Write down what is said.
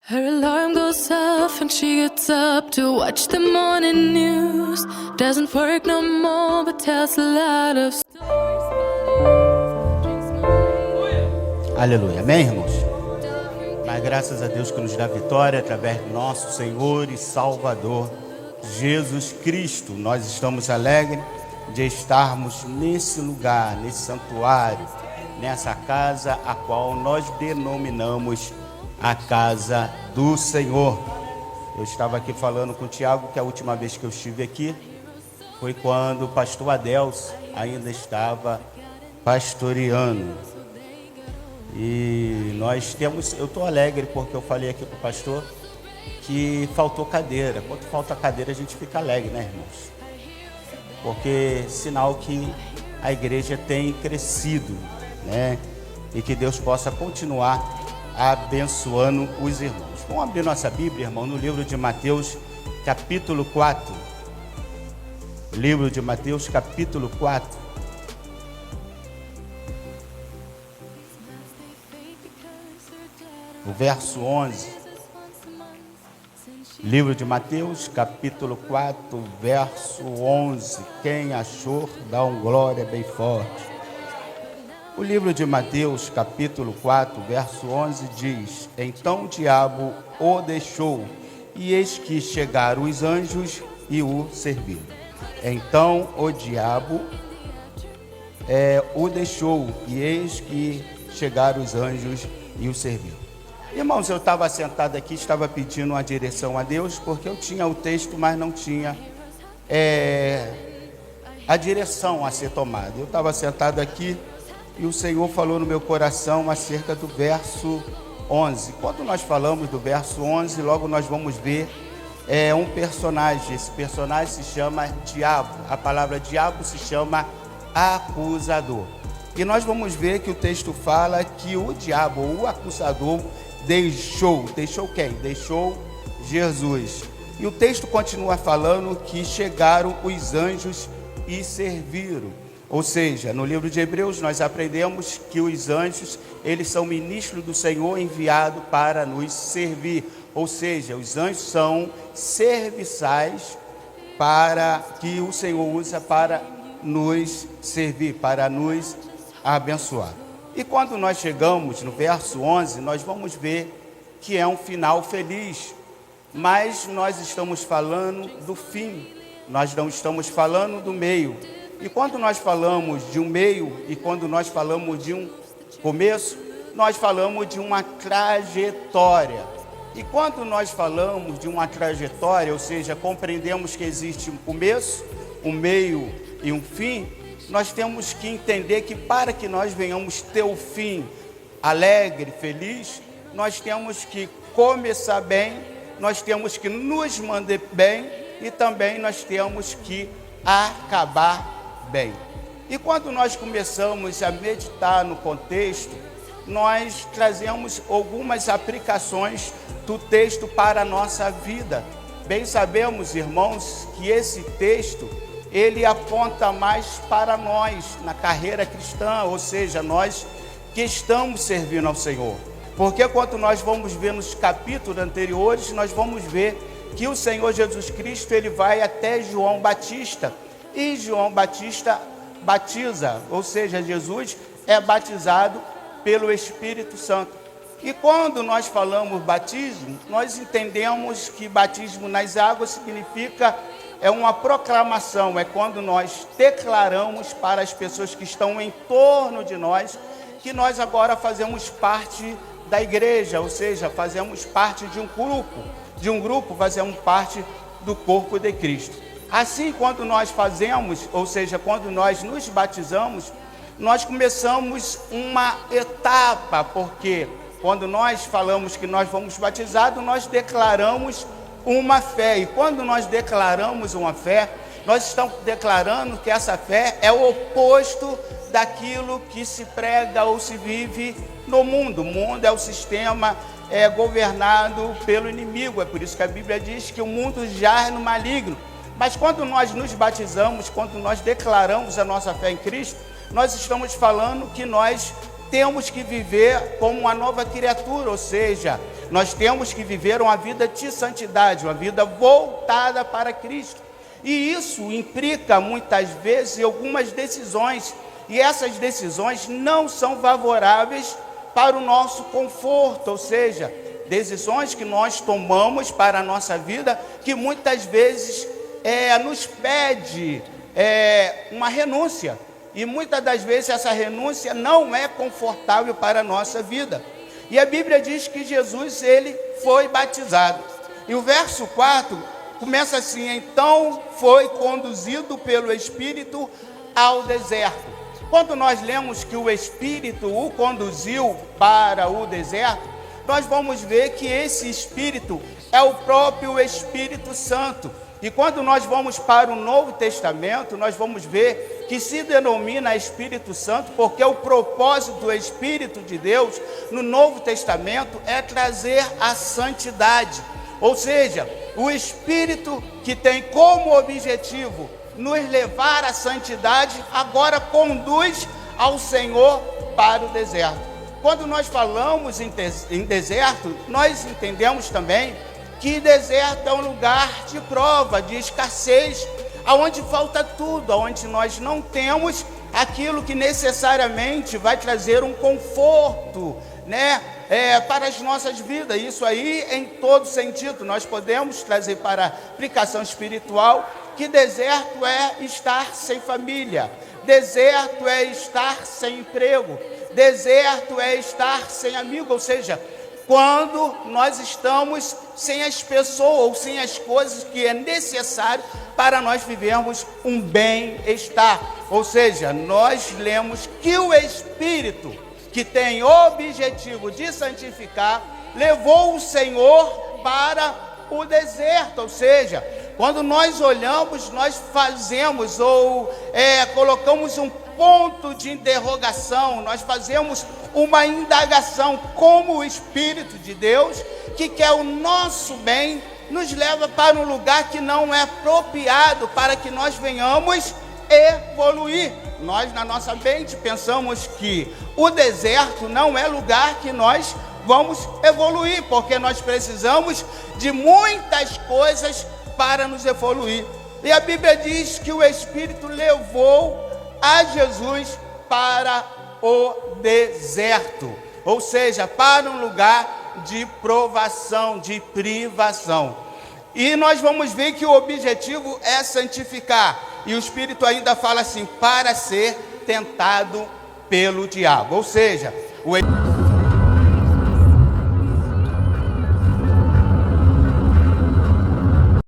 Her alarm goes off and she gets up to watch the morning news. Doesn't work no more but tells a lot of stories. Aleluia, amém, irmãos? Mas graças a Deus que nos dá vitória através do nosso Senhor e Salvador Jesus Cristo. Nós estamos alegres de estarmos nesse lugar, nesse santuário, nessa casa a qual nós denominamos a casa do Senhor. Eu estava aqui falando com o Tiago que a última vez que eu estive aqui foi quando o pastor Adelso ainda estava pastoreando. E nós temos, eu estou alegre porque eu falei aqui com o pastor que faltou cadeira. Quando falta cadeira a gente fica alegre, né, irmãos? Porque sinal que a igreja tem crescido, né? E que Deus possa continuar abençoando os irmãos. Vamos abrir nossa Bíblia, irmão, no livro de Mateus, capítulo 4. Livro de Mateus, capítulo 4. O verso 11. Livro de Mateus, capítulo 4, verso 11. Quem achou, dá um glória bem forte. O livro de Mateus, capítulo 4, verso 11 diz: Então o diabo o deixou, e eis que chegaram os anjos e o serviram. Então o diabo o deixou, e eis que chegaram os anjos e o serviram. Irmãos, eu estava sentado aqui, estava pedindo uma direção a Deus, porque eu tinha o texto, mas não tinha a direção a ser tomada. Eu estava sentado aqui e o Senhor falou no meu coração acerca do verso 11. Quando nós falamos do verso 11, logo nós vamos ver um personagem. Esse personagem se chama diabo. A palavra diabo se chama acusador. E nós vamos ver que o texto fala que o diabo, o acusador, deixou quem? Deixou Jesus. E o texto continua falando que chegaram os anjos e serviram. Ou seja, no livro de Hebreus nós aprendemos que os anjos, eles são ministros do Senhor enviados para nos servir. Ou seja, os anjos são serviçais para que o Senhor usa para nos servir, para nos abençoar. E quando nós chegamos no verso 11, nós vamos ver que é um final feliz. Mas nós estamos falando do fim, nós não estamos falando do meio. E quando nós falamos de um meio e quando nós falamos de um começo, nós falamos de uma trajetória. E quando nós falamos de uma trajetória, ou seja, compreendemos que existe um começo, um meio e um fim, nós temos que entender que para que nós venhamos ter o fim alegre, feliz, nós temos que começar bem, nós temos que nos manter bem e também nós temos que acabar bem. E quando nós começamos a meditar no contexto, nós trazemos algumas aplicações do texto para a nossa vida. Bem sabemos, irmãos, que esse texto, ele aponta mais para nós, na carreira cristã, ou seja, nós que estamos servindo ao Senhor. Porque quando nós vamos ver nos capítulos anteriores, nós vamos ver que o Senhor Jesus Cristo, ele vai até João Batista, e João Batista batiza, ou seja, Jesus é batizado pelo Espírito Santo. E quando nós falamos batismo, nós entendemos que batismo nas águas significa uma proclamação, é quando nós declaramos para as pessoas que estão em torno de nós que nós agora fazemos parte da igreja, ou seja, fazemos parte de um grupo, fazemos parte do corpo de Cristo. Assim, quando nós fazemos, ou seja, quando nós nos batizamos, nós começamos uma etapa, porque quando nós falamos que nós vamos batizados, nós declaramos uma fé. E quando nós declaramos uma fé, nós estamos declarando que essa fé é o oposto daquilo que se prega ou se vive no mundo. O mundo é o sistema governado pelo inimigo. É por isso que a Bíblia diz que o mundo jaz no maligno. Mas quando nós nos batizamos, quando nós declaramos a nossa fé em Cristo, nós estamos falando que nós temos que viver como uma nova criatura, ou seja, nós temos que viver uma vida de santidade, uma vida voltada para Cristo. E isso implica muitas vezes algumas decisões, e essas decisões não são favoráveis para o nosso conforto, ou seja, decisões que nós tomamos para a nossa vida, que muitas vezes nos pede uma renúncia, e muitas das vezes essa renúncia não é confortável para a nossa vida. E a Bíblia diz que Jesus, ele foi batizado, e o verso 4 começa assim: então foi conduzido pelo Espírito ao deserto. Quando nós lemos que o Espírito o conduziu para o deserto, nós vamos ver que esse Espírito é o próprio Espírito Santo. E quando nós vamos para o Novo Testamento, nós vamos ver que se denomina Espírito Santo, porque o propósito do Espírito de Deus no Novo Testamento é trazer a santidade. Ou seja, o Espírito que tem como objetivo nos levar à santidade, agora conduz ao Senhor para o deserto. Quando nós falamos em deserto, nós entendemos também que deserto é um lugar de prova, de escassez, onde falta tudo, onde nós não temos aquilo que necessariamente vai trazer um conforto, para as nossas vidas. Isso aí em todo sentido. Nós podemos trazer para a aplicação espiritual que deserto é estar sem família, deserto é estar sem emprego, deserto é estar sem amigo, ou seja, quando nós estamos sem as pessoas ou sem as coisas que é necessário para nós vivermos um bem-estar. Ou seja, nós lemos que o Espírito, que tem o objetivo de santificar, levou o Senhor para o deserto. Ou seja, quando nós olhamos, nós fazemos ou colocamos um ponto de interrogação, nós fazemos uma indagação, como o Espírito de Deus, que quer o nosso bem, nos leva para um lugar que não é apropriado para que nós venhamos evoluir. Nós, na nossa mente, pensamos que o deserto não é lugar que nós vamos evoluir, porque nós precisamos de muitas coisas para nos evoluir. E a Bíblia diz que o Espírito levou a Jesus para o deserto, ou seja, para um lugar de provação, de privação. E nós vamos ver que o objetivo é santificar. E o Espírito ainda fala assim: para ser tentado pelo diabo. Ou seja, o